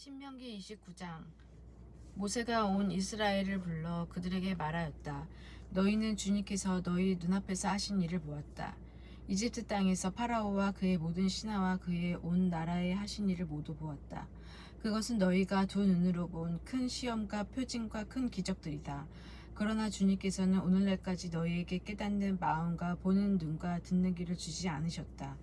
신명기 29장. 모세가 온 이스라엘을 불러 그들에게 말하였다. 너희는 주님께서 너희 눈앞에서 하신 일을 보았다. 이집트 땅에서 파라오와 그의 모든 신하와 그의 온 나라에 하신 일을 모두 보았다. 그것은 너희가 두 눈으로 본 큰 시험과 표징과 큰 기적들이다. 그러나 주님께서는 오늘날까지 너희에게 깨닫는 마음과 보는 눈과 듣는 귀를 주지 않으셨다.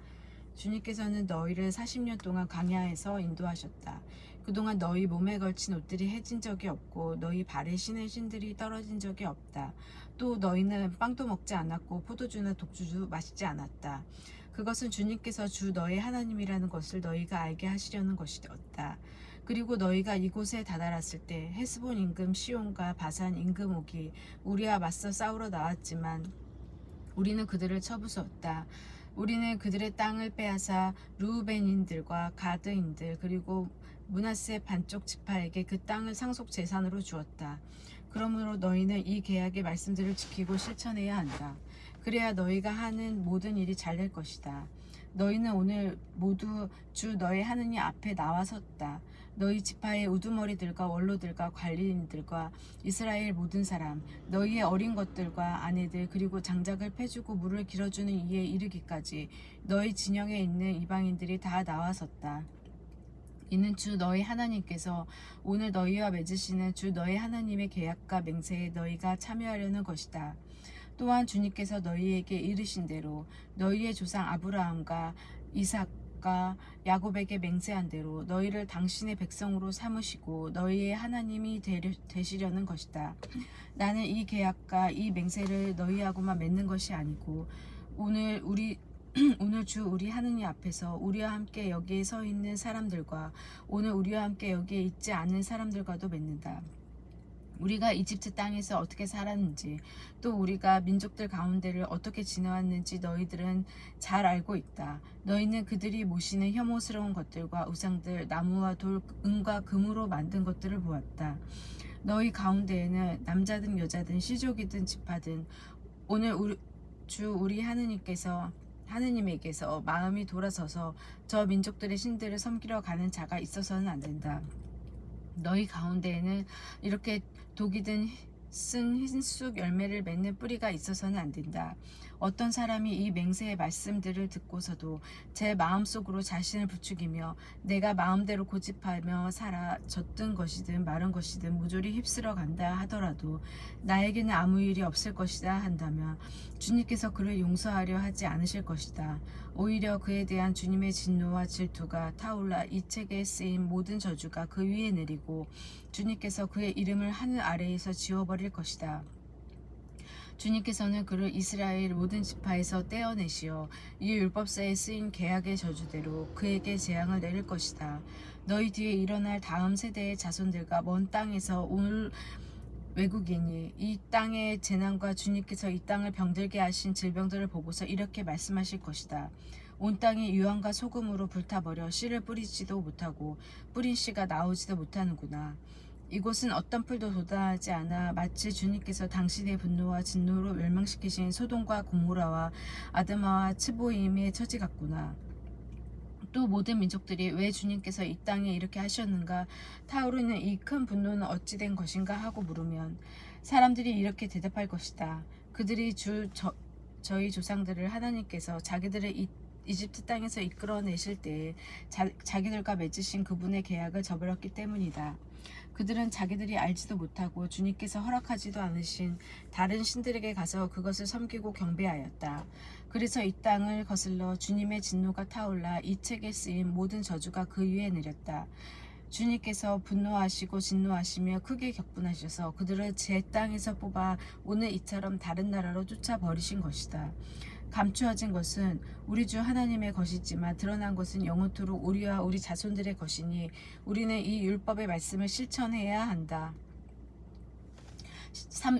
주님께서는 너희를 40년 동안 광야에서 인도하셨다. 그동안 너희 몸에 걸친 옷들이 해진 적이 없고 너희 발에 신은 신들이 떨어진 적이 없다. 또 너희는 빵도 먹지 않았고 포도주나 독주도 마시지 않았다. 그것은 주님께서 주 너희 하나님이라는 것을 너희가 알게 하시려는 것이었다. 그리고 너희가 이곳에 다다랐을 때 헤스본 임금 시온과 바산 임금 옥이 우리와 맞서 싸우러 나왔지만 우리는 그들을 쳐부수었다. 우리는 그들의 땅을 빼앗아 르우벤인들과 가드인들 그리고 므낫세 반쪽 지파에게 그 땅을 상속 재산으로 주었다. 그러므로 너희는 이 계약의 말씀들을 지키고 실천해야 한다. 그래야 너희가 하는 모든 일이 잘 될 것이다. 너희는 오늘 모두 주 너희 하느님 앞에 나와섰다. 너희 지파의 우두머리들과 원로들과 관리인들과 이스라엘 모든 사람, 너희의 어린 것들과 아내들 그리고 장작을 패주고 물을 길어주는 이에 이르기까지 너희 진영에 있는 이방인들이 다 나와섰다. 이는 주 너희 하나님께서 오늘 너희와 맺으시는 주 너희 하나님의 계약과 맹세에 너희가 참여하려는 것이다. 또한 주님께서 너희에게 이르신 대로 너희의 조상 아브라함과 이삭과 야곱에게 맹세한 대로 너희를 당신의 백성으로 삼으시고 너희의 하나님이 되시려는 것이다. 나는 이 계약과 이 맹세를 너희하고만 맺는 것이 아니고 오늘 주 우리 하느님 앞에서 우리와 함께 여기에 서 있는 사람들과 오늘 우리와 함께 여기에 있지 않는 사람들과도 맺는다. 우리가 이집트 땅에서 어떻게 살았는지 또 우리가 민족들 가운데를 어떻게 지나왔는지 너희들은 잘 알고 있다. 너희는 그들이 모시는 혐오스러운 것들과 우상들, 나무와 돌, 은과 금으로 만든 것들을 보았다. 너희 가운데에는 남자든 여자든 시족이든 지파든 오늘 우리 하느님에게서 마음이 돌아서서 저 민족들의 신들을 섬기러 가는 자가 있어서는 안 된다. 너희 가운데에는 이렇게 독이 쓴 흰쑥 열매를 맺는 뿌리가 있어서는 안 된다. 어떤 사람이 이 맹세의 말씀들을 듣고서도 제 마음속으로 자신을 부추기며 내가 마음대로 고집하며 살아 젖든 것이든 마른 것이든 무조리 휩쓸어 간다 하더라도 나에게는 아무 일이 없을 것이다 한다면 주님께서 그를 용서하려 하지 않으실 것이다. 오히려 그에 대한 주님의 진노와 질투가 타올라 이 책에 쓰인 모든 저주가 그 위에 내리고 주님께서 그의 이름을 하늘 아래에서 지워버릴 것이다. 주님께서는 그를 이스라엘 모든 지파에서 떼어내시어 이 율법서에 쓰인 계약의 저주대로 그에게 재앙을 내릴 것이다. 너희 뒤에 일어날 다음 세대의 자손들과 먼 땅에서 올 외국인이 이 땅의 재난과 주님께서 이 땅을 병들게 하신 질병들을 보고서 이렇게 말씀하실 것이다. 온 땅이 유황과 소금으로 불타버려 씨를 뿌리지도 못하고 뿌린 씨가 나오지도 못하는구나. 이곳은 어떤 풀도 돋아나지 않아 마치 주님께서 당신의 분노와 진노로 멸망시키신 소돔과 고모라와 아드마와 츠보임의 처지 같구나. 또 모든 민족들이 왜 주님께서 이 땅에 이렇게 하셨는가, 타오르는 이 큰 분노는 어찌 된 것인가 하고 물으면 사람들이 이렇게 대답할 것이다. 그들이 저희 조상들을 하나님께서 자기들의 이집트 땅에서 이끌어내실 때에 자기들과 맺으신 그분의 계약을 저버렸기 때문이다. 그들은 자기들이 알지도 못하고 주님께서 허락하지도 않으신 다른 신들에게 가서 그것을 섬기고 경배하였다. 그래서 이 땅을 거슬러 주님의 진노가 타올라 이 책에 쓰인 모든 저주가 그 위에 내렸다. 주님께서 분노하시고 진노하시며 크게 격분하셔서 그들을 제 땅에서 뽑아 오늘 이처럼 다른 나라로 쫓아버리신 것이다. 감추어진 것은 우리 주 하나님의 것이지만 드러난 것은 영원토록 우리와 우리 자손들의 것이니 우리는 이 율법의 말씀을 실천해야 한다.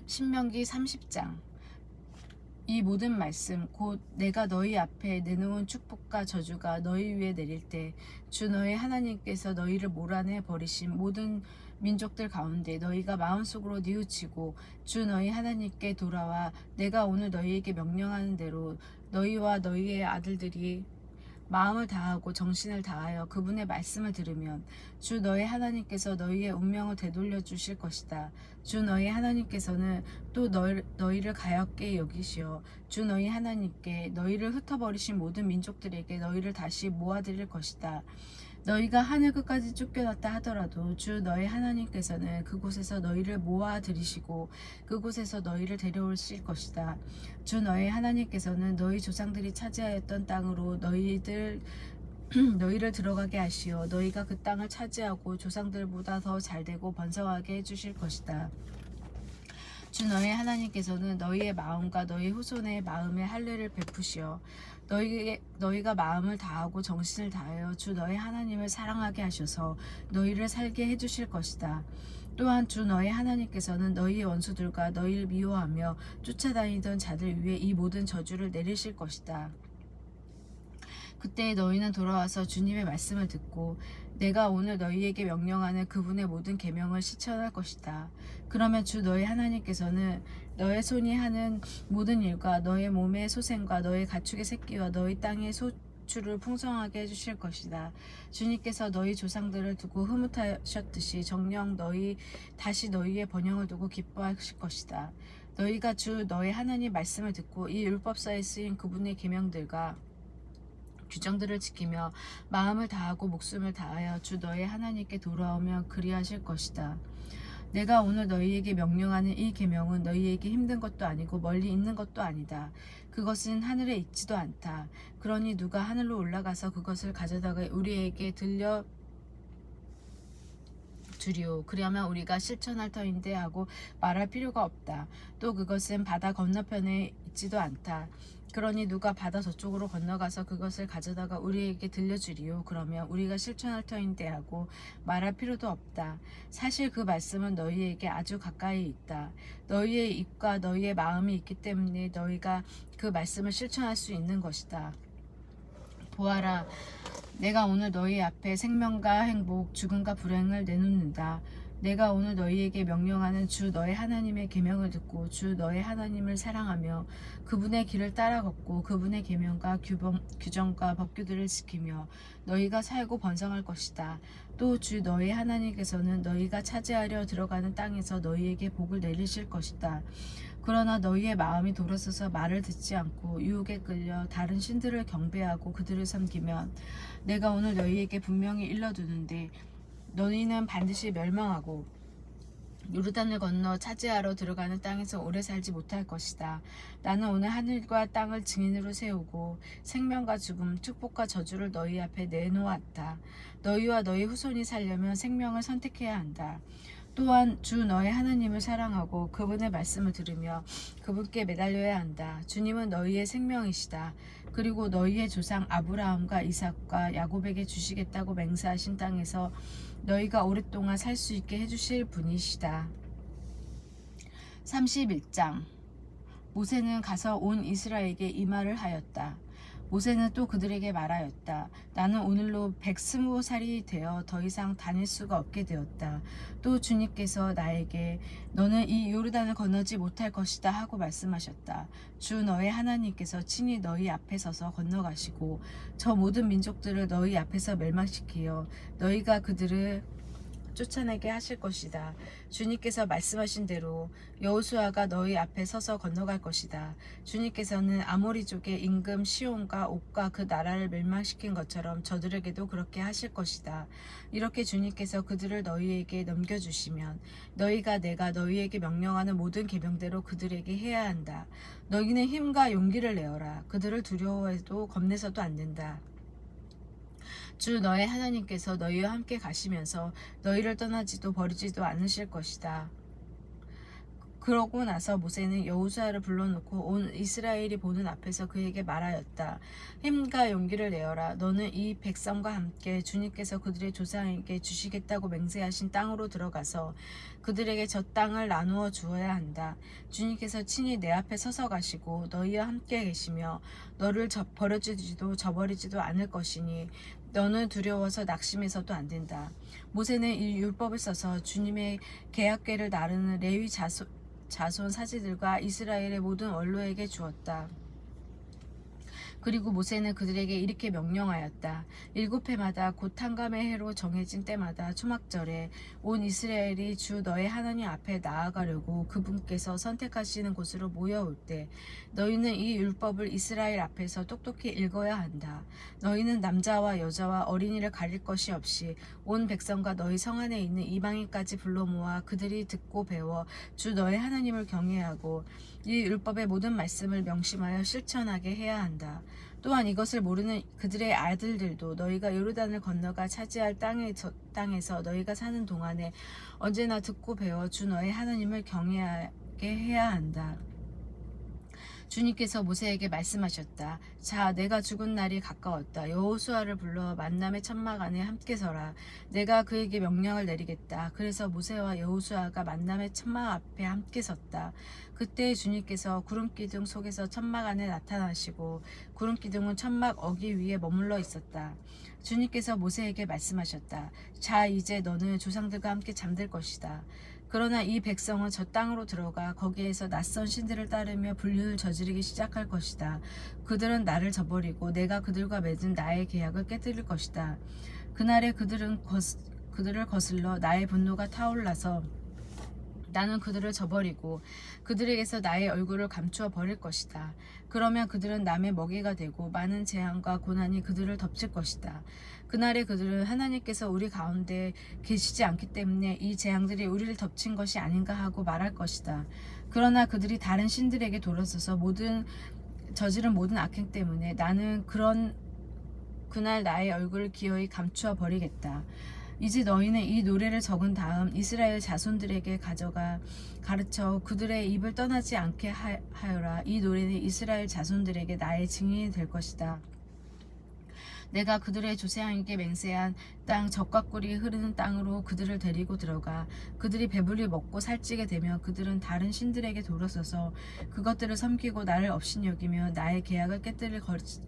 신명기 30장. 이 모든 말씀 곧 내가 너희 앞에 내놓은 축복과 저주가 너희 위에 내릴 때 주 너희 하나님께서 너희를 몰아내 버리신 모든 민족들 가운데 너희가 마음속으로 뉘우치고 주 너희 하나님께 돌아와 내가 오늘 너희에게 명령하는 대로 너희와 너희의 아들들이 마음을 다하고 정신을 다하여 그분의 말씀을 들으면 주 너희 하나님께서 너희의 운명을 되돌려 주실 것이다. 주 너희 하나님께서는 또 너희를 가엾게 여기시어 주 너희 하나님께 너희를 흩어버리신 모든 민족들에게 너희를 다시 모아드릴 것이다. 너희가 하늘 끝까지 쫓겨났다 하더라도 주 너희 하나님께서는 그곳에서 너희를 모아 들이시고 그곳에서 너희를 데려오실 것이다. 주 너희 하나님께서는 너희 조상들이 차지하였던 땅으로 너희를 들어가게 하시어 너희가 그 땅을 차지하고 조상들보다 더 잘되고 번성하게 해주실 것이다. 주 너희 하나님께서는 너희의 마음과 너희 후손의 마음에 할례를 베푸시어 너희가 마음을 다하고 정신을 다하여 주 너희 하나님을 사랑하게 하셔서 너희를 살게 해주실 것이다. 또한 주 너희 하나님께서는 너희의 원수들과 너희를 미워하며 쫓아다니던 자들 위에 이 모든 저주를 내리실 것이다. 그때 너희는 돌아와서 주님의 말씀을 듣고 내가 오늘 너희에게 명령하는 그분의 모든 계명을 실천할 것이다. 그러면 주 너희 하나님께서는 너의 손이 하는 모든 일과 너의 몸의 소생과 너의 가축의 새끼와 너희 땅의 소출을 풍성하게 해주실 것이다. 주님께서 너희 조상들을 두고 흐뭇하셨듯이 정녕 다시 너희의 번영을 두고 기뻐하실 것이다. 너희가 주 너희 하나님 말씀을 듣고 이 율법서에 쓰인 그분의 계명들과 규정들을 지키며 마음을 다하고 목숨을 다하여 주 너희 하나님께 돌아오며 그리하실 것이다. 내가 오늘 너희에게 명령하는 이 계명은 너희에게 힘든 것도 아니고 멀리 있는 것도 아니다. 그것은 하늘에 있지도 않다. 그러니 누가 하늘로 올라가서 그것을 가져다가 우리에게 들려 주리오. 그러면 우리가 실천할 터인데 하고 말할 필요가 없다. 또 그것은 바다 건너편에 있지도 않다. 그러니 누가 바다 저쪽으로 건너가서 그것을 가져다가 우리에게 들려주리오. 그러면 우리가 실천할 터인데 하고 말할 필요도 없다. 사실 그 말씀은 너희에게 아주 가까이 있다. 너희의 입과 너희의 마음이 있기 때문에 너희가 그 말씀을 실천할 수 있는 것이다. 보아라, 내가 오늘 너희 앞에 생명과 행복, 죽음과 불행을 내놓는다. 내가 오늘 너희에게 명령하는 주 너희 하나님의 계명을 듣고 주 너희 하나님을 사랑하며 그분의 길을 따라 걷고 그분의 계명과 규정과 법규들을 지키며 너희가 살고 번성할 것이다. 또 주 너희 하나님께서는 너희가 차지하려 들어가는 땅에서 너희에게 복을 내리실 것이다. 그러나 너희의 마음이 돌아서서 말을 듣지 않고 유혹에 끌려 다른 신들을 경배하고 그들을 섬기면 내가 오늘 너희에게 분명히 일러두는데 너희는 반드시 멸망하고 요르단을 건너 차지하러 들어가는 땅에서 오래 살지 못할 것이다. 나는 오늘 하늘과 땅을 증인으로 세우고 생명과 죽음, 축복과 저주를 너희 앞에 내놓았다. 너희와 너희 후손이 살려면 생명을 선택해야 한다. 또한 주 너의 하나님을 사랑하고 그분의 말씀을 들으며 그분께 매달려야 한다. 주님은 너희의 생명이시다. 그리고 너희의 조상 아브라함과 이삭과 야곱에게 주시겠다고 맹세하신 땅에서 너희가 오랫동안 살 수 있게 해주실 분이시다. 31장. 모세는 가서 온 이스라엘에게 이 말을 하였다. 모세는 또 그들에게 말하였다. 나는 오늘로 120살이 되어 더 이상 다닐 수가 없게 되었다. 또 주님께서 나에게 너는 이 요르단을 건너지 못할 것이다 하고 말씀하셨다. 주 너의 하나님께서 친히 너희 앞에 서서 건너가시고 저 모든 민족들을 너희 앞에서 멸망시키어 너희가 그들을 쫓아내게 하실 것이다. 주님께서 말씀하신 대로 여호수아가 너희 앞에 서서 건너갈 것이다. 주님께서는 아모리족의 임금 시온과 옥과 그 나라를 멸망시킨 것처럼 저들에게도 그렇게 하실 것이다. 이렇게 주님께서 그들을 너희에게 넘겨주시면 너희가 내가 너희에게 명령하는 모든 계명대로 그들에게 해야 한다. 너희는 힘과 용기를 내어라. 그들을 두려워해도 겁내서도 안 된다. 주 너의 하나님께서 너희와 함께 가시면서 너희를 떠나지도 버리지도 않으실 것이다. 그러고 나서 모세는 여호수아를 불러놓고 온 이스라엘이 보는 앞에서 그에게 말하였다. 힘과 용기를 내어라. 너는 이 백성과 함께 주님께서 그들의 조상에게 주시겠다고 맹세하신 땅으로 들어가서 그들에게 저 땅을 나누어 주어야 한다. 주님께서 친히 내 앞에 서서 가시고 너희와 함께 계시며 너를 버려주지도 저버리지도 않을 것이니 너는 두려워서 낙심해서도 안 된다. 모세는 이 율법을 써서 주님의 계약궤를 나르는 레위 자손 사제들과 이스라엘의 모든 원로에게 주었다. 그리고 모세는 그들에게 이렇게 명령하였다. 7해마다 곧 한감의 해로 정해진 때마다 초막절에 온 이스라엘이 주 너의 하나님 앞에 나아가려고 그분께서 선택하시는 곳으로 모여올 때 너희는 이 율법을 이스라엘 앞에서 똑똑히 읽어야 한다. 너희는 남자와 여자와 어린이를 가릴 것이 없이 온 백성과 너희 성 안에 있는 이방인까지 불러 모아 그들이 듣고 배워 주 너의 하나님을 경외하고 이 율법의 모든 말씀을 명심하여 실천하게 해야 한다. 또한 이것을 모르는 그들의 아들들도 너희가 요르단을 건너가 차지할 땅에서 너희가 사는 동안에 언제나 듣고 배워 주 너의 하나님을 경외하게 해야 한다. 주님께서 모세에게 말씀하셨다. 자, 내가 죽은 날이 가까웠다. 여호수아를 불러 만남의 천막 안에 함께 서라. 내가 그에게 명령을 내리겠다. 그래서 모세와 여호수아가 만남의 천막 앞에 함께 섰다. 그때 주님께서 구름기둥 속에서 천막 안에 나타나시고 구름기둥은 천막 어기 위에 머물러 있었다. 주님께서 모세에게 말씀하셨다. 자, 이제 너는 조상들과 함께 잠들 것이다. 그러나 이 백성은 저 땅으로 들어가 거기에서 낯선 신들을 따르며 불륜을 저지르기 시작할 것이다. 그들은 나를 저버리고 내가 그들과 맺은 나의 계약을 깨뜨릴 것이다. 그날에 그들을 거슬러 나의 분노가 타올라서 나는 그들을 저버리고 그들에게서 나의 얼굴을 감추어 버릴 것이다. 그러면 그들은 남의 먹이가 되고 많은 재앙과 고난이 그들을 덮칠 것이다. 그날에 그들은 하나님께서 우리 가운데 계시지 않기 때문에 이 재앙들이 우리를 덮친 것이 아닌가 하고 말할 것이다. 그러나 그들이 다른 신들에게 돌아서서 저지른 모든 악행 때문에 나는 그날 나의 얼굴을 기어이 감추어 버리겠다. 이제 너희는 이 노래를 적은 다음 이스라엘 자손들에게 가르쳐 그들의 입을 떠나지 않게 하여라. 이 노래는 이스라엘 자손들에게 나의 증인이 될 것이다. 내가 그들의 조상에게 맹세한 땅 젖과 꿀이 흐르는 땅으로 그들을 데리고 들어가 그들이 배불리 먹고 살찌게 되면 그들은 다른 신들에게 돌아서서 그것들을 섬기고 나를 업신여기며 나의 계약을 깨뜨릴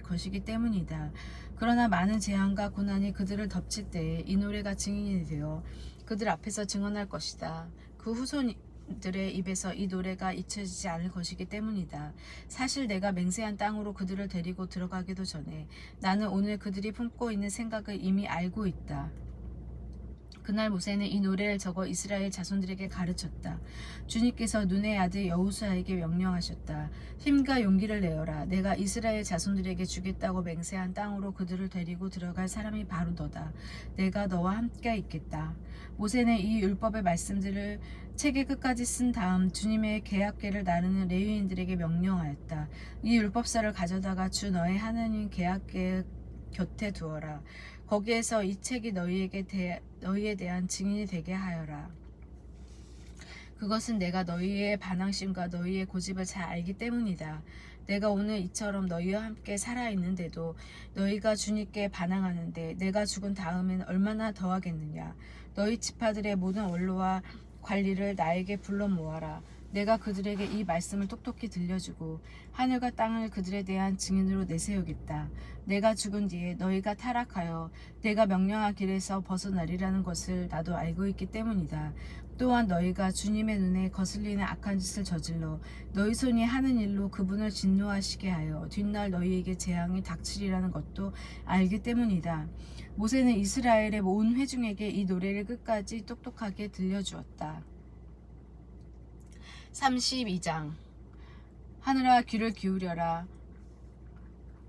것이기 때문이다. 그러나 많은 재앙과 고난이 그들을 덮칠 때에 이 노래가 증인이 되어 그들 앞에서 증언할 것이다. 그 후손들의 입에서 이 노래가 잊혀지지 않을 것이기 때문이다. 사실 내가 맹세한 땅으로 그들을 데리고 들어가기도 전에 나는 오늘 그들이 품고 있는 생각을 이미 알고 있다. 그날 모세는 이 노래를 적어 이스라엘 자손들에게 가르쳤다. 주님께서 눈의 아들 여호수아에게 명령하셨다. 힘과 용기를 내어라. 내가 이스라엘 자손들에게 주겠다고 맹세한 땅으로 그들을 데리고 들어갈 사람이 바로 너다. 내가 너와 함께 있겠다. 모세는 이 율법의 말씀들을 책의 끝까지 쓴 다음 주님의 계약궤를 나르는 레위인들에게 명령하였다. 이 율법서를 가져다가 주 너의 하나님 계약궤 곁에 두어라. 거기에서 이 책이 너희에 대한 증인이 되게 하여라. 그것은 내가 너희의 반항심과 너희의 고집을 잘 알기 때문이다. 내가 오늘 이처럼 너희와 함께 살아있는데도 너희가 주님께 반항하는데 내가 죽은 다음엔 얼마나 더하겠느냐. 너희 지파들의 모든 원로와 관리를 나에게 불러 모아라. 내가 그들에게 이 말씀을 똑똑히 들려주고 하늘과 땅을 그들에 대한 증인으로 내세우겠다. 내가 죽은 뒤에 너희가 타락하여 내가 명령한 길에서 벗어나리라는 것을 나도 알고 있기 때문이다. 또한 너희가 주님의 눈에 거슬리는 악한 짓을 저질러 너희 손이 하는 일로 그분을 진노하시게 하여 뒷날 너희에게 재앙이 닥치리라는 것도 알기 때문이다. 모세는 이스라엘의 온 회중에게 이 노래를 끝까지 똑똑하게 들려주었다. 32장 하늘아 귀를 기울여라.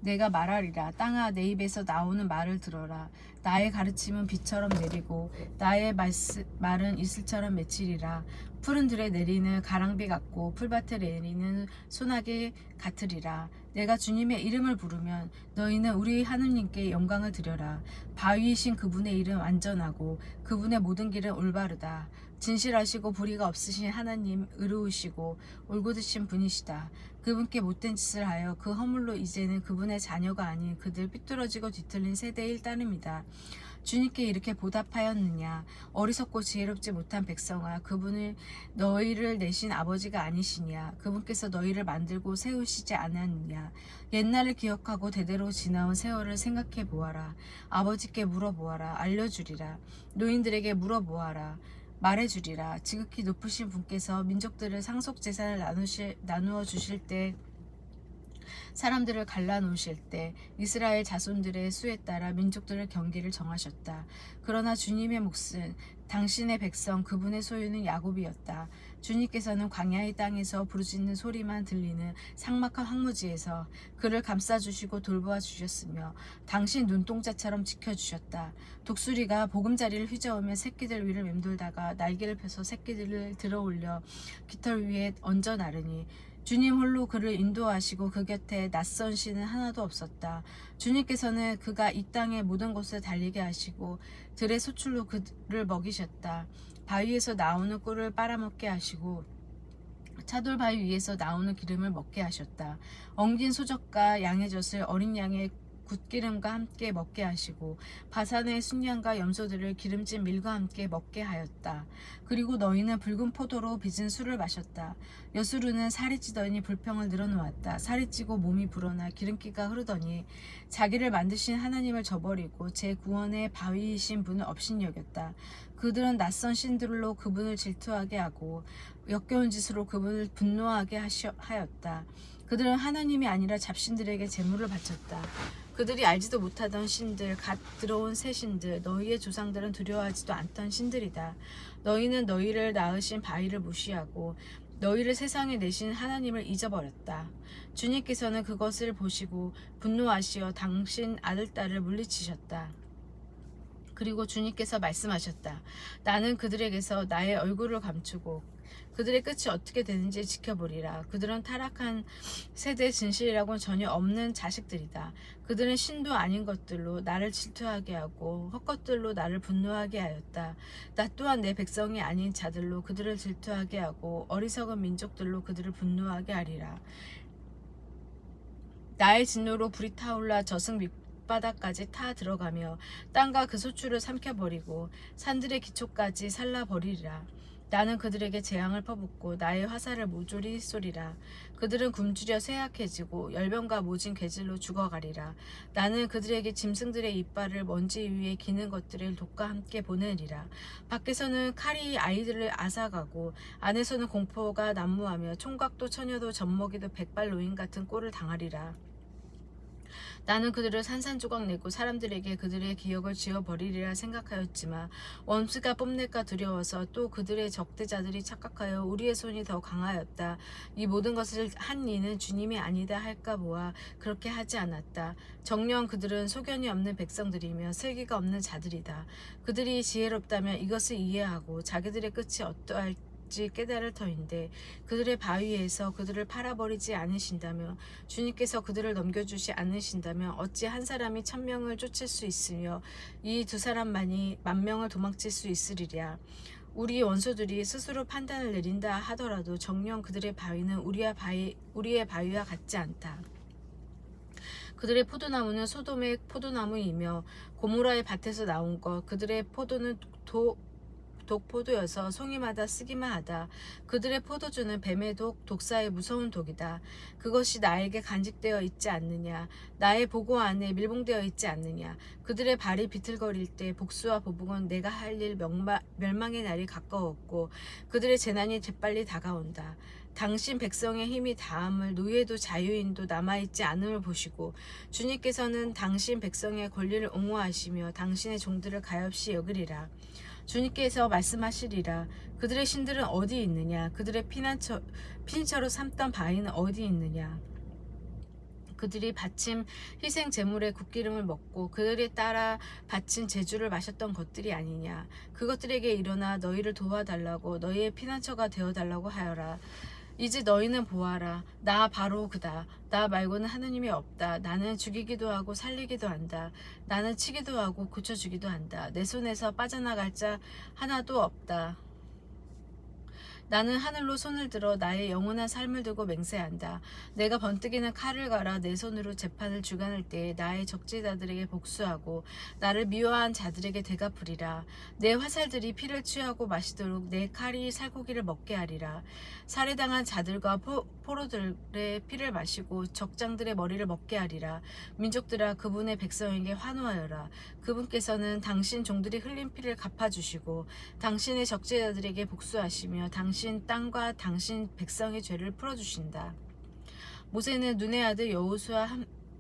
내가 말하리라. 땅아 내 입에서 나오는 말을 들어라. 나의 가르침은 비처럼 내리고 나의 말은 이슬처럼 맺히리라. 푸른 들에 내리는 가랑비 같고 풀밭에 내리는 소나기 같으리라. 내가 주님의 이름을 부르면 너희는 우리 하느님께 영광을 드려라. 바위이신 그분의 이름 안전하고 그분의 모든 길은 올바르다. 진실하시고 불의가 없으신 하나님 의로우시고 올곧으신 분이시다. 그분께 못된 짓을 하여 그 허물로 이제는 그분의 자녀가 아닌 그들 삐뚤어지고 뒤틀린 세대일 따름이다. 주님께 이렇게 보답하였느냐. 어리석고 지혜롭지 못한 백성아, 그분을 너희를 내신 아버지가 아니시냐. 그분께서 너희를 만들고 세우시지 않았느냐. 옛날을 기억하고 대대로 지나온 세월을 생각해 보아라. 아버지께 물어보아라. 알려주리라. 노인들에게 물어보아라. 말해주리라. 지극히 높으신 분께서 민족들을 상속재산을 나누어 주실 때 사람들을 갈라놓으실 때 이스라엘 자손들의 수에 따라 민족들의 경계를 정하셨다. 그러나 주님의 몫은 당신의 백성 그분의 소유는 야곱이었다. 주님께서는 광야의 땅에서 부르짖는 소리만 들리는 삭막한 황무지에서 그를 감싸주시고 돌보아 주셨으며 당신 눈동자처럼 지켜주셨다. 독수리가 보금자리를 휘저으며 새끼들 위를 맴돌다가 날개를 펴서 새끼들을 들어올려 깃털 위에 얹어 나르니 주님 홀로 그를 인도하시고 그 곁에 낯선 신은 하나도 없었다. 주님께서는 그가 이 땅의 모든 곳을 달리게 하시고 들의 소출로 그를 먹이셨다. 바위에서 나오는 꿀을 빨아먹게 하시고 차돌 바위 위에서 나오는 기름을 먹게 하셨다. 엉긴 소적과 양의 젖을 어린 양의 굿기름과 함께 먹게 하시고 바산의 순양과 염소들을 기름진 밀과 함께 먹게 하였다. 그리고 너희는 붉은 포도로 빚은 술을 마셨다. 여수르는 살이 찌더니 불평을 늘어놓았다. 살이 찌고 몸이 불어나 기름기가 흐르더니 자기를 만드신 하나님을 저버리고 제 구원의 바위이신 분을 업신여겼다. 그들은 낯선 신들로 그분을 질투하게 하고 역겨운 짓으로 그분을 분노하게 하였다. 그들은 하나님이 아니라 잡신들에게 제물을 바쳤다. 그들이 알지도 못하던 신들, 갓 들어온 새 신들, 너희의 조상들은 두려워하지도 않던 신들이다. 너희는 너희를 낳으신 바위를 무시하고 너희를 세상에 내신 하나님을 잊어버렸다. 주님께서는 그것을 보시고 분노하시어 당신 아들딸을 물리치셨다. 그리고 주님께서 말씀하셨다. 나는 그들에게서 나의 얼굴을 감추고 그들의 끝이 어떻게 되는지 지켜보리라. 그들은 타락한 세대 진실이라고는 전혀 없는 자식들이다. 그들은 신도 아닌 것들로 나를 질투하게 하고 헛것들로 나를 분노하게 하였다. 나 또한 내 백성이 아닌 자들로 그들을 질투하게 하고 어리석은 민족들로 그들을 분노하게 하리라. 나의 진노로 불이 타올라 저승 밑바닥까지 타 들어가며 땅과 그 소출을 삼켜버리고 산들의 기초까지 살라버리리라. 나는 그들에게 재앙을 퍼붓고 나의 화살을 모조리 쏘리라. 그들은 굶주려 쇠약해지고 열병과 모진 괴질로 죽어가리라. 나는 그들에게 짐승들의 이빨을 먼지 위에 기는 것들을 독과 함께 보내리라. 밖에서는 칼이 아이들을 앗아가고 안에서는 공포가 난무하며 총각도 처녀도 젖먹이도 백발 노인 같은 꼴을 당하리라. 나는 그들을 산산조각 내고 사람들에게 그들의 기억을 지워버리리라 생각하였지만 원수가 뽐낼까 두려워서 또 그들의 적대자들이 착각하여 우리의 손이 더 강하였다. 이 모든 것을 한 이는 주님이 아니다 할까 보아 그렇게 하지 않았다. 정녕 그들은 소견이 없는 백성들이며 슬기가 없는 자들이다. 그들이 지혜롭다면 이것을 이해하고 자기들의 끝이 어떠할지 깨달을 터인데 그들의 바위에서 그들을 팔아버리지 않으신다며 주님께서 그들을 넘겨주지 않으신다면 어찌 한 사람이 1000명을 쫓을 수 있으며 이 두 사람만이 10,000명을 도망칠 수 있으리랴. 우리 원수들이 스스로 판단을 내린다 하더라도 정녕 그들의 바위는 우리의 바위와 같지 않다. 그들의 포도나무는 소돔의 포도나무이며 고모라의 밭에서 나온 것 그들의 포도는 독포도여서 송이마다 쓰기만 하다. 그들의 포도주는 뱀의 독, 독사의 무서운 독이다. 그것이 나에게 간직되어 있지 않느냐. 나의 보고 안에 밀봉되어 있지 않느냐. 그들의 발이 비틀거릴 때 복수와 보복은 내가 할 일 멸망의 날이 가까웠고 그들의 재난이 재빨리 다가온다. 당신 백성의 힘이 다함을 노예도 자유인도 남아있지 않음을 보시고 주님께서는 당신 백성의 권리를 옹호하시며 당신의 종들을 가엾이 여기리라. 주님께서 말씀하시리라. 그들의 신들은 어디 있느냐. 그들의 피난처로 삼던 바위는 어디 있느냐. 그들이 바친 희생 제물의 굿기름을 먹고 그들이 따라 바친 제주를 마셨던 것들이 아니냐. 그것들에게 일어나 너희를 도와달라고 너희의 피난처가 되어달라고 하여라. 이제 너희는 보아라. 나 바로 그다. 나 말고는 하느님이 없다. 나는 죽이기도 하고 살리기도 한다. 나는 치기도 하고 고쳐주기도 한다. 내 손에서 빠져나갈 자 하나도 없다. 나는 하늘로 손을 들어 나의 영원한 삶을 두고 맹세한다. 내가 번뜩이는 칼을 갈아 내 손으로 재판을 주관할 때에 나의 적재자들에게 복수하고 나를 미워한 자들에게 대갚으리라. 내 화살들이 피를 취하고 마시도록 내 칼이 살코기를 먹게 하리라. 살해당한 자들과 포로들의 피를 마시고 적장들의 머리를 먹게 하리라. 민족들아 그분의 백성에게 환호하여라. 그분께서는 당신 종들이 흘린 피를 갚아주시고 당신의 적재자들에게 복수하시며 당신 땅과 당신 백성의 죄를 풀어주신다. 모세는 눈의 아들 여호수와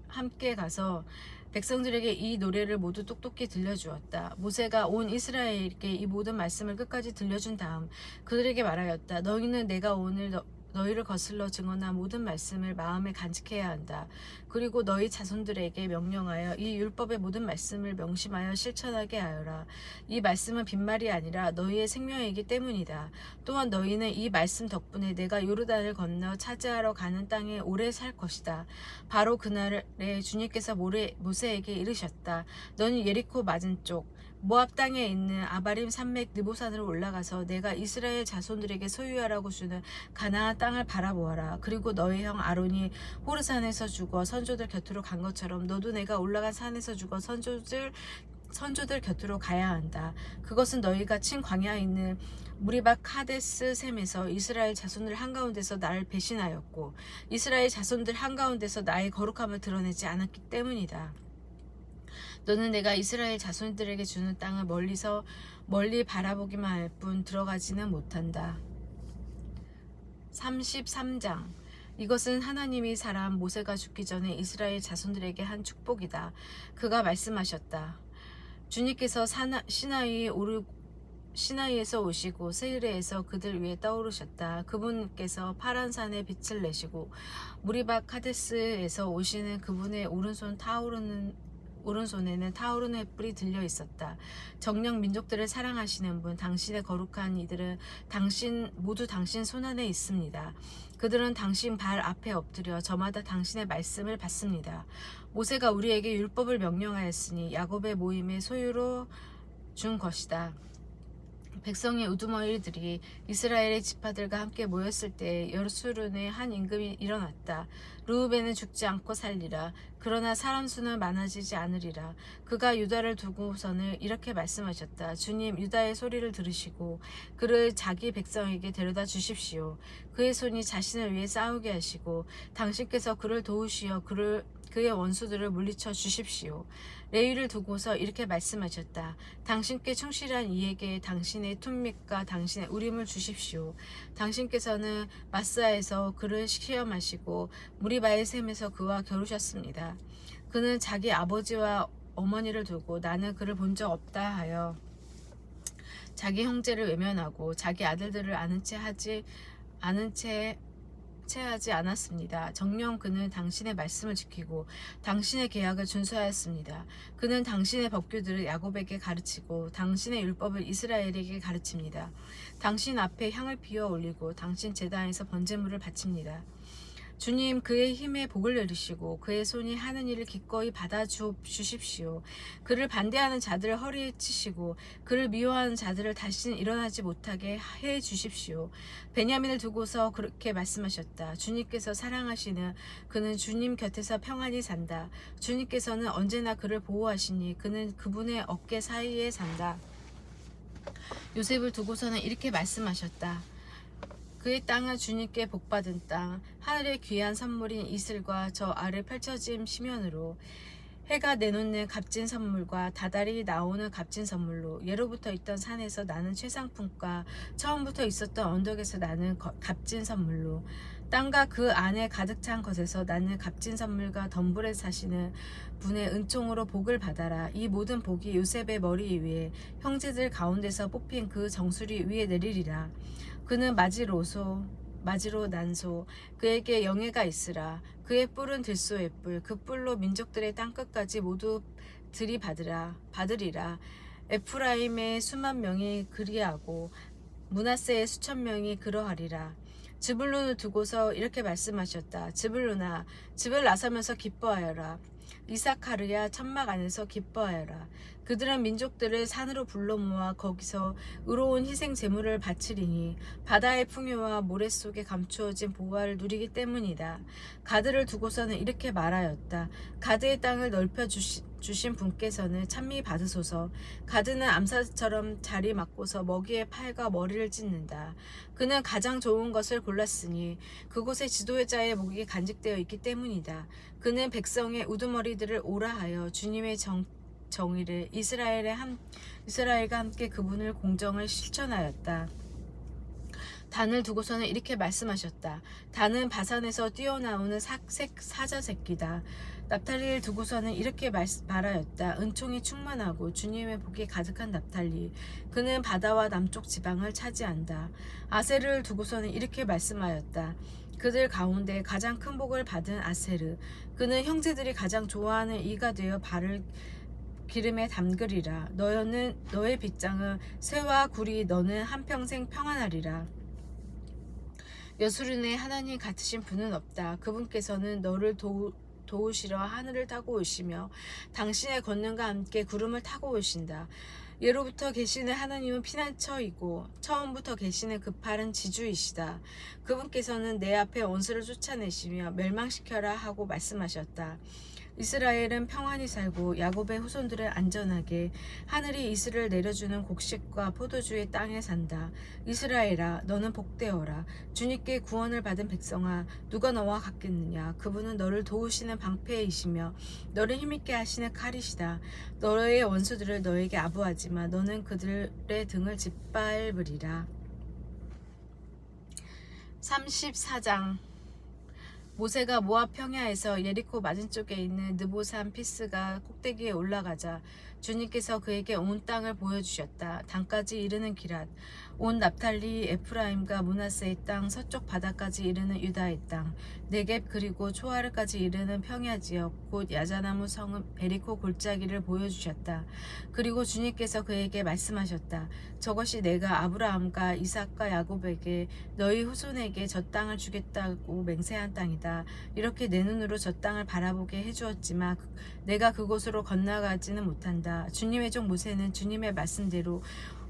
함께 가서 백성들에게 이 노래를 모두 똑똑히 들려주었다. 모세가 온 이스라엘에게 이 모든 말씀을 끝까지 들려준 다음 그들에게 말하였다. 너희는 내가 오늘 너희를 거슬러 증언한 모든 말씀을 마음에 간직해야 한다. 그리고 너희 자손들에게 명령하여 이 율법의 모든 말씀을 명심하여 실천하게 하여라. 이 말씀은 빈말이 아니라 너희의 생명이기 때문이다. 또한 너희는 이 말씀 덕분에 내가 요르단을 건너 차지하러 가는 땅에 오래 살 것이다. 바로 그날에 주님께서 모세에게 이르셨다. 너는 예리코 맞은쪽 모압 땅에 있는 아바림 산맥 느보산으로 올라가서 내가 이스라엘 자손들에게 소유하라고 주는 가나안 땅을 바라보아라. 그리고 너의 형 아론이 호르산에서 죽어 선조들 곁으로 간 것처럼 너도 내가 올라간 산에서 죽어 선조들 곁으로 가야 한다. 그것은 너희가 친 광야에 있는 무리바 카데스 셈에서 이스라엘 자손들 한가운데서 나를 배신하였고 이스라엘 자손들 한가운데서 나의 거룩함을 드러내지 않았기 때문이다. 너는 내가 이스라엘 자손들에게 주는 땅을 멀리 바라보기만 할 뿐 들어가지는 못한다. 33장 이것은 하나님이 사람 모세가 죽기 전에 이스라엘 자손들에게 한 축복이다. 그가 말씀하셨다. 주님께서 시나이에서 오시고 세일에서 그들 위에 떠오르셨다. 그분께서 파란 산에 빛을 내시고 무리바 카데스에서 오시는 그분의 오른손에는 타오르는 햇불이 들려 있었다. 정녕 민족들을 사랑하시는 분, 당신의 거룩한 이들은 모두 당신 손안에 있습니다. 그들은 당신 발 앞에 엎드려 저마다 당신의 말씀을 받습니다. 모세가 우리에게 율법을 명령하였으니 야곱의 모임의 소유로 준 것이다. 백성의 우두머리들이 이스라엘의 지파들과 함께 모였을 때 여수룬의 한 임금이 일어났다. 르우벤은 죽지 않고 살리라. 그러나 사람 수는 많아지지 않으리라. 그가 유다를 두고서는 이렇게 말씀하셨다. 주님, 유다의 소리를 들으시고 그를 자기 백성에게 데려다 주십시오. 그의 손이 자신을 위해 싸우게 하시고 당신께서 그를 도우시어 그의 원수들을 물리쳐 주십시오. 레위를 두고서 이렇게 말씀하셨다. 당신께 충실한 이에게 당신의 툰밋과 당신의 우림을 주십시오. 당신께서는 마스아에서 그를 시험하시고 무리바의 셈에서 그와 겨루셨습니다. 그는 자기 아버지와 어머니를 두고 나는 그를 본 적 없다 하여 자기 형제를 외면하고 자기 아들들을 아는 채 하지 않았습니다. 정녕 그는 당신의 말씀을 지키고 당신의 계약을 준수하였습니다. 그는 당신의 법규들을 야곱에게 가르치고 당신의 율법을 이스라엘에게 가르칩니다. 당신 앞에 향을 피워 올리고 당신 제단에서 번제물을 바칩니다. 주님, 그의 힘에 복을 내리시고 그의 손이 하는 일을 기꺼이 받아 주십시오. 그를 반대하는 자들을 허리에 치시고 그를 미워하는 자들을 다시는 일어나지 못하게 해 주십시오. 베냐민을 두고서 그렇게 말씀하셨다. 주님께서 사랑하시는 그는 주님 곁에서 평안히 산다. 주님께서는 언제나 그를 보호하시니 그는 그분의 어깨 사이에 산다. 요셉을 두고서는 이렇게 말씀하셨다. 그의 땅은 주님께 복받은 땅, 하늘의 귀한 선물인 이슬과 저 아래 펼쳐진 시면으로 해가 내놓는 값진 선물과 다달이 나오는 값진 선물로 예로부터 있던 산에서 나는 최상품과 처음부터 있었던 언덕에서 나는 값진 선물로 땅과 그 안에 가득 찬 것에서 나는 값진 선물과 덤불에 사시는 분의 은총으로 복을 받아라. 이 모든 복이 요셉의 머리 위에 형제들 가운데서 뽑힌 그 정수리 위에 내리리라. 그는 마지로 난소 그에게 영예가 있으라. 그의 뿔은 들소의 뿔 그 뿔로 민족들의 땅끝까지 모두 받으리라. 에프라임의 수만 명이 그리하고 므낫세의 수천 명이 그러하리라. 즈불론을 두고서 이렇게 말씀하셨다. 즈불론아, 집을 나서면서 기뻐하여라. 이사카르야, 천막 안에서 기뻐하여라. 그들은 민족들을 산으로 불러 모아 거기서 의로운 희생 제물을 바치리니 바다의 풍요와 모래 속에 감추어진 보화를 누리기 때문이다. 가드를 두고서는 이렇게 말하였다. 가드의 땅을 넓혀 주신 분께서는 찬미 받으소서. 가드는 암사처럼 자리 맡고서 먹이의 팔과 머리를 찢는다. 그는 가장 좋은 것을 골랐으니 그곳에 지도자의 목이 간직되어 있기 때문이다. 그는 백성의 우두머리들을 오라하여 주님의 정의를 이스라엘과 함께 그분을 공정을 실천하였다. 단을 두고서는 이렇게 말씀하셨다. 단은 바산에서 뛰어나오는 사자 새끼다. 납탈리를 두고서는 이렇게 말하였다. 은총이 충만하고 주님의 복이 가득한 납탈리. 그는 바다와 남쪽 지방을 차지한다. 아세르를 두고서는 이렇게 말씀하였다. 그들 가운데 가장 큰 복을 받은 아세르. 그는 형제들이 가장 좋아하는 이가 되어 발을 기름에 담그리라. 너의 빗장은 새와 굴이 너는 한평생 평안하리라. 여수른의 하나님 같으신 분은 없다. 그분께서는 너를 도우시러 하늘을 타고 오시며 당신의 권능과 함께 구름을 타고 오신다. 예로부터 계시는 하나님은 피난처이고 처음부터 계시는 그 팔은 지주이시다. 그분께서는 내 앞에 원수를 쫓아내시며 멸망시켜라 하고 말씀하셨다. 이스라엘은 평안히 살고 야곱의 후손들은 안전하게 하늘이 이슬을 내려주는 곡식과 포도주의 땅에 산다. 이스라엘아 너는 복되어라. 주님께 구원을 받은 백성아 누가 너와 같겠느냐. 그분은 너를 도우시는 방패이시며 너를 힘있게 하시는 칼이시다. 너의 원수들을 너에게 아부하지만 너는 그들의 등을 짓밟으리라. 34장 모세가 모압 평야에서 예리코 맞은쪽에 있는 느보산 피스가 꼭대기에 올라가자 주님께서 그에게 온 땅을 보여주셨다. 단까지 이르는 기랏, 온 납탈리, 에프라임과 므낫세의 땅, 서쪽 바다까지 이르는 유다의 땅, 네겝 그리고 초아르까지 이르는 평야 지역, 곧 야자나무 성읍 베리코 골짜기를 보여주셨다. 그리고 주님께서 그에게 말씀하셨다. 저것이 내가 아브라함과 이삭과 야곱에게 너희 후손에게 저 땅을 주겠다고 맹세한 땅이다. 이렇게 내 눈으로 저 땅을 바라보게 해주었지만 내가 그곳으로 건너가지는 못한다. 주님의 종 모세는 주님의 말씀대로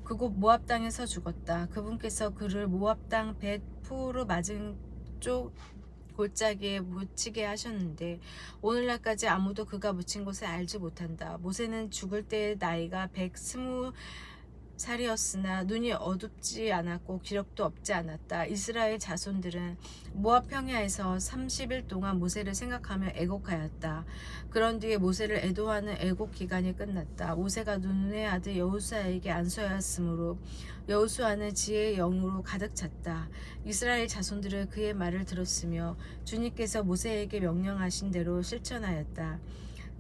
그곳 모압 땅에서 죽었다. 그분께서 그를 모압 땅 벳푸르 맞은 쪽 골짜기에 묻히게 하셨는데 오늘날까지 아무도 그가 묻힌 곳을 알지 못한다. 모세는 죽을 때의 나이가 120살이었으나 눈이 어둡지 않았고 기력도 없지 않았다. 이스라엘 자손들은 모압 평야에서 30일 동안 모세를 생각하며 애곡하였다. 그런 뒤에 모세를 애도하는 애곡 기간이 끝났다. 모세가 눈의 아들 여호수아에게 안수하였으므로 여호수아는 지혜의 영으로 가득 찼다. 이스라엘 자손들은 그의 말을 들었으며 주님께서 모세에게 명령하신 대로 실천하였다.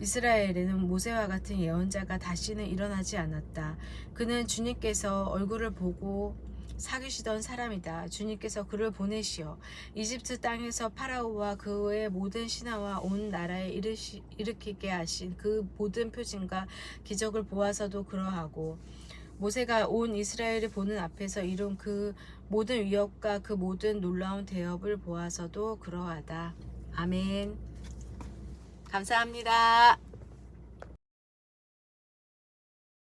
이스라엘에는 모세와 같은 예언자가 다시는 일어나지 않았다. 그는 주님께서 얼굴을 보고 사귀시던 사람이다. 주님께서 그를 보내시어 이집트 땅에서 파라오와 그의 모든 신하와 온 나라에 일으키게 하신 그 모든 표징과 기적을 보아서도 그러하고 모세가 온 이스라엘을 보는 앞에서 이룬 그 모든 위협과 그 모든 놀라운 대업을 보아서도 그러하다. 아멘. 감사합니다.